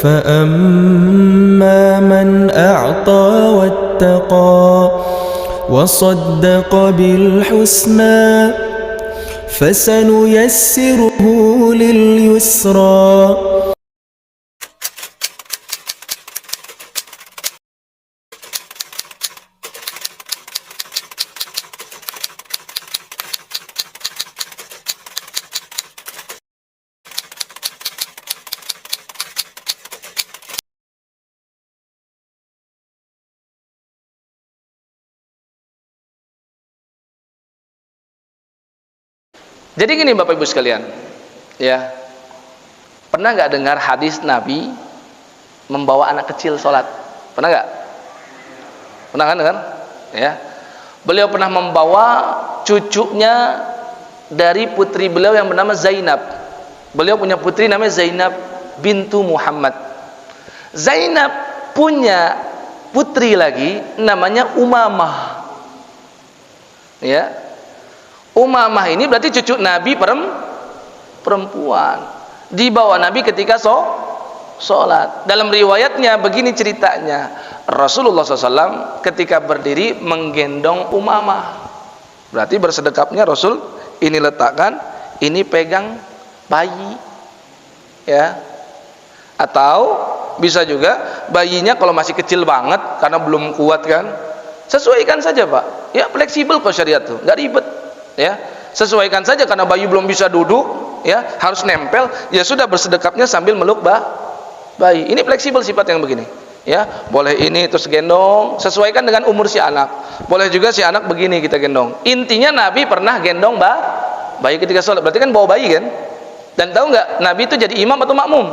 فأما من أعطى واتقى وصدق بالحسنى فسنيسره لليسرى. Jadi gini Bapak Ibu sekalian, ya, pernah nggak dengar hadis Nabi membawa anak kecil sholat? Pernah nggak? Pernah kan dengar? Ya, beliau pernah membawa cucunya dari putri beliau yang bernama Zainab. Beliau punya putri namanya Zainab bintu Muhammad. Zainab punya putri lagi namanya Umamah. Ya, Umamah ini berarti cucu Nabi perempuan. Dibawa Nabi ketika sholat. Dalam riwayatnya begini ceritanya, Rasulullah SAW ketika berdiri menggendong Umamah. Berarti bersedekapnya Rasul ini letakkan, ini pegang bayi, ya. Atau bisa juga bayinya kalau masih kecil banget karena belum kuat kan, sesuaikan saja Pak. Ya fleksibel kok syariat tuh, nggak ribet. Ya, sesuaikan saja karena bayi belum bisa duduk, ya harus nempel, ya sudah bersedekapnya sambil meluk bayi. Ini fleksibel sifat yang begini, ya boleh ini terus gendong, sesuaikan dengan umur si anak. Boleh juga si anak begini kita gendong. Intinya Nabi pernah gendong bayi ketika sholat, berarti kan bawa bayi kan. Dan tahu nggak, Nabi itu jadi imam atau makmum?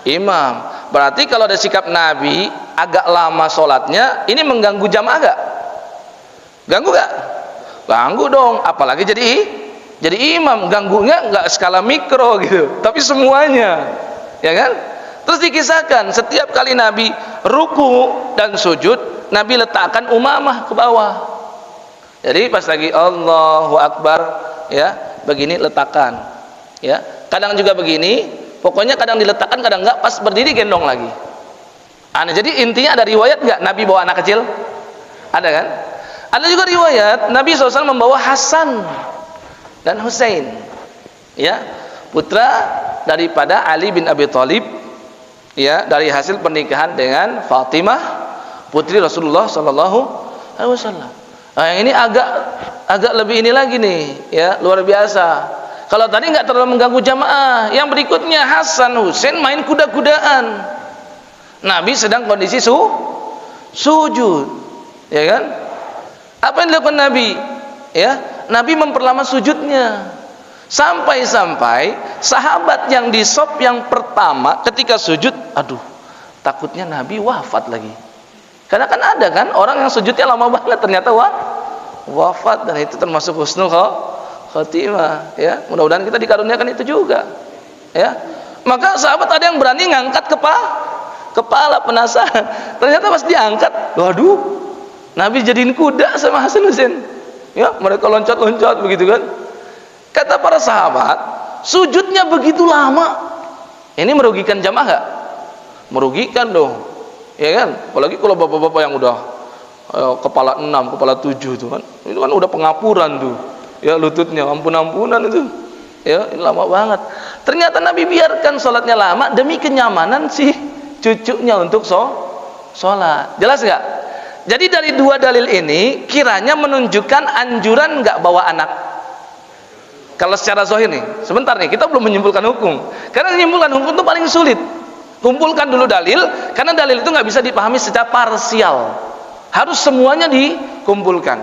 Imam. Berarti kalau ada sikap Nabi agak lama sholatnya, ini mengganggu jamaah gak? Ganggu gak? Ganggu dong, apalagi jadi imam. Ganggunya nggak skala mikro gitu, tapi semuanya, ya kan? Terus dikisahkan setiap kali Nabi ruku dan sujud, Nabi letakkan Umamah ke bawah. Jadi pas lagi Allahu Akbar, ya begini letakkan, ya kadang juga begini, pokoknya kadang diletakkan kadang nggak, pas berdiri gendong lagi. Jadi intinya ada riwayat nggak Nabi bawa anak kecil? Ada kan? Ada juga riwayat Nabi SAW membawa Hasan dan Husain, ya putra daripada Ali bin Abi Thalib, ya dari hasil pernikahan dengan Fatimah putri Rasulullah SAW. Nah, yang ini agak lebih ini lagi nih, ya luar biasa. Kalau tadi nggak terlalu mengganggu jamaah, yang berikutnya Hasan Husain main kuda-kudaan. Nabi sedang kondisi sujud, ya kan? Apa yang dilakukan Nabi? Ya, Nabi memperlama sujudnya. Sampai-sampai sahabat yang di saf yang pertama ketika sujud, aduh, takutnya Nabi wafat lagi. Karena kan ada kan orang yang sujudnya lama banget ternyata wafat, dan itu termasuk husnul khotimah, ya. Mudah-mudahan kita dikaruniakan itu juga. Ya. Maka sahabat ada yang berani ngangkat kepala penasaran. Ternyata pas diangkat, waduh, Nabi jadiin kuda sama Hasan Husain. Ya, mereka loncat-loncat begitu kan. Kata para sahabat, sujudnya begitu lama. Ini merugikan jamaah enggak? Merugikan dong. Ya kan? Apalagi kalau bapak-bapak yang udah kepala 6, kepala 7 tuh kan. Itu kan udah pengapuran tuh. Ya lututnya ampun-ampunan itu. Ya, ini lama banget. Ternyata Nabi biarkan sholatnya lama demi kenyamanan si cucunya untuk sholat. Jelas enggak? Jadi dari dua dalil ini kiranya menunjukkan anjuran nggak bawa anak. Kalau secara zahir nih, sebentar nih, kita belum menyimpulkan hukum. Karena menyimpulkan hukum itu paling sulit. Kumpulkan dulu dalil, karena dalil itu nggak bisa dipahami secara parsial. Harus semuanya dikumpulkan.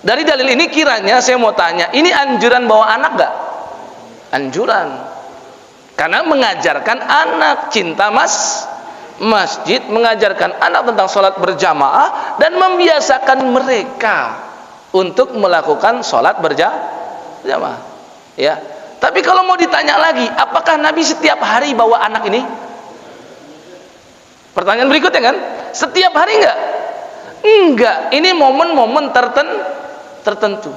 Dari dalil ini kiranya saya mau tanya, ini anjuran bawa anak nggak? Anjuran. Karena mengajarkan anak cinta masjid, mengajarkan anak tentang sholat berjamaah dan membiasakan mereka untuk melakukan sholat berjamaah, ya. Tapi kalau mau ditanya lagi, apakah Nabi setiap hari bawa anak ini? Pertanyaan berikutnya kan, setiap hari enggak, ini momen-momen tertentu.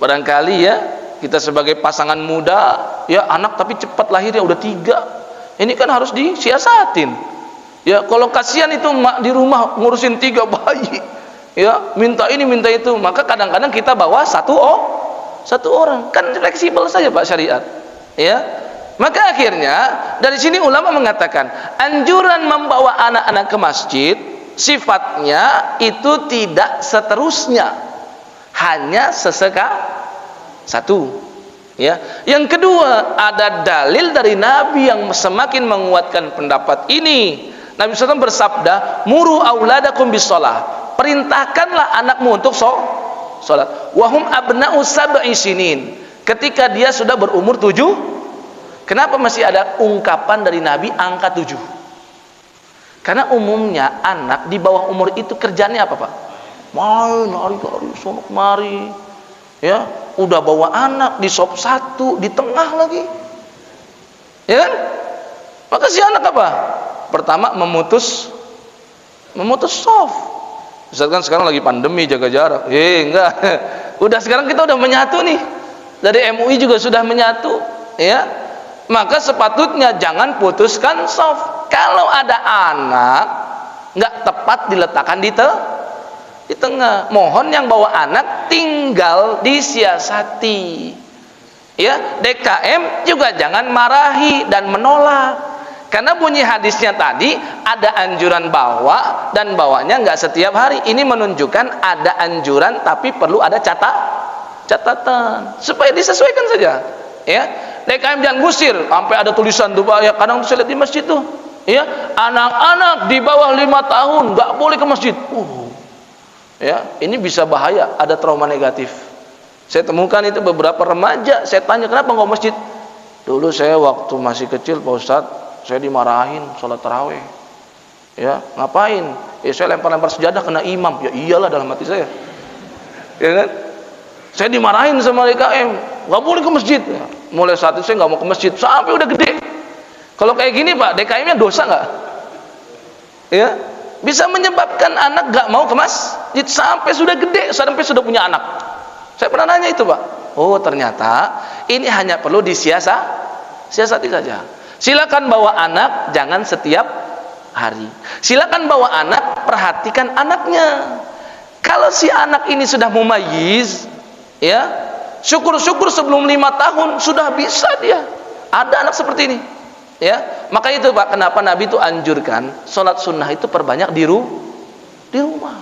Barangkali ya kita sebagai pasangan muda, ya anak tapi cepat lahirnya udah 3, Ini kan harus disiasatin. Ya, kalau kasihan itu mak di rumah ngurusin 3 bayi, ya, minta ini minta itu, maka kadang-kadang kita bawa satu orang, kan fleksibel saja Pak syariat. Ya, maka akhirnya dari sini ulama mengatakan anjuran membawa anak-anak ke masjid sifatnya itu tidak seterusnya, hanya satu. Ya, yang kedua ada dalil dari Nabi yang semakin menguatkan pendapat ini. Nabi SAW bersabda, muru auladakum bisolah, perintahkanlah anakmu untuk sholat. Wahum abna'u sab'i sinin, ketika dia sudah berumur 7. Kenapa masih ada ungkapan dari Nabi angka 7? Karena umumnya anak di bawah umur itu kerjanya apa Pak? Main, lari-lari, sono kemari. Ya, udah bawa anak di sop 1 di tengah lagi. Ya kan? Maka si anak apa? Pertama memutus soft. Misalkan sekarang lagi pandemi, jaga jarak. Enggak. Udah sekarang kita udah menyatu nih. Dari MUI juga sudah menyatu, ya. Maka sepatutnya jangan putuskan soft. Kalau ada anak nggak tepat diletakkan di tengah. Mohon yang bawa anak tinggal disiasati. Ya, DKM juga jangan marahi dan menolak. Karena bunyi hadisnya tadi ada anjuran bawa dan bawanya nggak setiap hari. Ini menunjukkan ada anjuran tapi perlu ada catatan supaya disesuaikan saja. Ya, DKM jangan gusir sampai ada tulisan tuh Pak. Ya, kadang saya lihat di masjid tuh. Ya, anak-anak di bawah 5 tahun nggak boleh ke masjid. Ya, ini bisa bahaya, ada trauma negatif. Saya temukan itu beberapa remaja. Saya tanya kenapa nggak masjid? Dulu saya waktu masih kecil Pak Ustadz, saya dimarahin sholat taraweh. Ya, ngapain? Ya saya lempar-lempar sejadah kena imam. Ya iyalah dalam hati saya. Ya kan? Saya dimarahin sama DKM, nggak boleh ke masjid. Ya, mulai saat itu saya nggak mau ke masjid sampai udah gede. Kalau kayak gini Pak, DKM-nya dosa nggak? Ya, bisa menyebabkan anak nggak mau ke masjid sampai sudah gede, sampai sudah punya anak. Saya pernah nanya itu Pak. Oh ternyata ini hanya perlu siasati saja. Silakan bawa anak, jangan setiap hari. Silakan bawa anak, perhatikan anaknya. Kalau si anak ini sudah mumayyiz, ya, syukur-syukur sebelum 5 tahun sudah bisa dia. Ada anak seperti ini, ya. Maka itu Pak, kenapa Nabi itu anjurkan sholat sunnah itu perbanyak di rumah,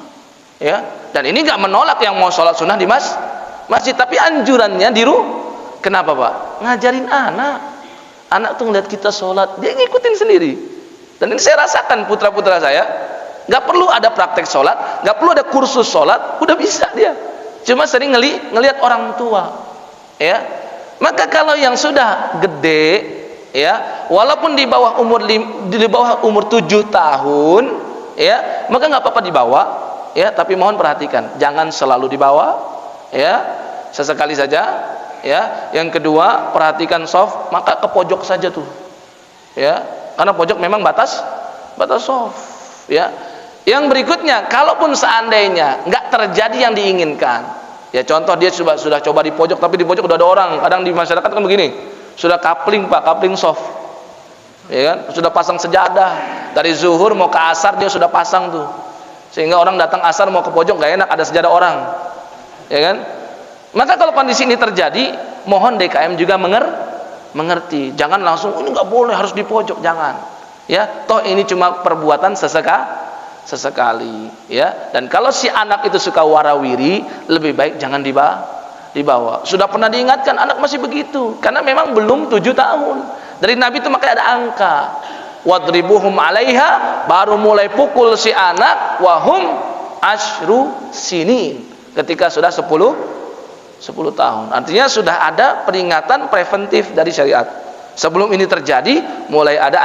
ya. Dan ini nggak menolak yang mau sholat sunnah di masjid, tapi anjurannya di rumah. Kenapa Pak? Ngajarin anak tuh ngeliat kita sholat, dia ngikutin sendiri. Dan ini saya rasakan putra-putra saya, nggak perlu ada praktek sholat, nggak perlu ada kursus sholat, udah bisa dia. Cuma sering ngelihat orang tua, ya. Maka kalau yang sudah gede, ya, walaupun di bawah umur 7 tahun, ya, maka nggak apa-apa dibawa, ya. Tapi mohon perhatikan, jangan selalu dibawa, ya. Sesekali saja. Ya, yang kedua perhatikan soft, maka ke pojok saja tuh, ya, karena pojok memang batas soft, ya. Yang berikutnya, kalaupun seandainya nggak terjadi yang diinginkan, ya, contoh dia sudah coba di pojok, tapi di pojok udah ada orang. Kadang di masyarakat kan begini, sudah kapling Pak, kapling soft, ya kan, sudah pasang sejadah dari zuhur mau ke asar dia sudah pasang tuh, sehingga orang datang asar mau ke pojok nggak enak, ada sejadah orang, ya kan. Maka kalau kondisi ini terjadi, mohon DKM juga mengerti. Jangan langsung ini nggak boleh harus di pojok, jangan. Ya, toh ini cuma perbuatan sesekali, ya. Dan kalau si anak itu suka warawiri, lebih baik jangan dibawa. Sudah pernah diingatkan, anak masih begitu, karena memang belum 7 tahun. Dari Nabi itu makanya ada angka. Wadribuhum 'alaiha, baru mulai pukul si anak wahum asyru sinin, ketika sudah 10 tahun. Artinya sudah ada peringatan preventif dari syariat. Sebelum ini terjadi mulai ada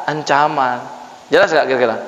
ancaman. Jelas nggak kira-kira?